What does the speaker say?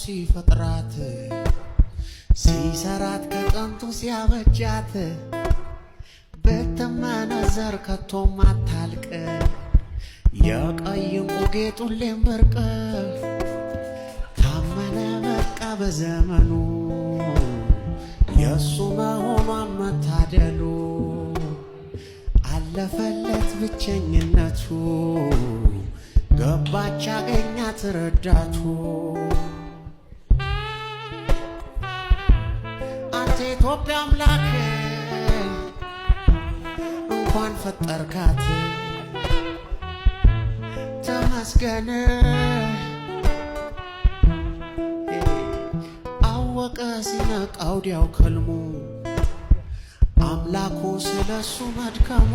ሲፈጥራት ሲሰራት ከጥንቱ ሲያበጃት ብትመነዘር ከቶም አታልቅ የቀይ ዕንቁ ጌጥ ሁሌም ብርቅ ታመነ በቃ በዘመኑ የእሱ መሆኗን መታደሉ አለፈለት ብቸኝነቱ ገባች አገኛት ረዳቱ አንተ ኢትዮጵያ አምላክ እንኳን ፈጠርካት ተመስገን አወቀ ሲነቃው ዲያው ከልሙ አምላኩ ስለሱ መድከሙ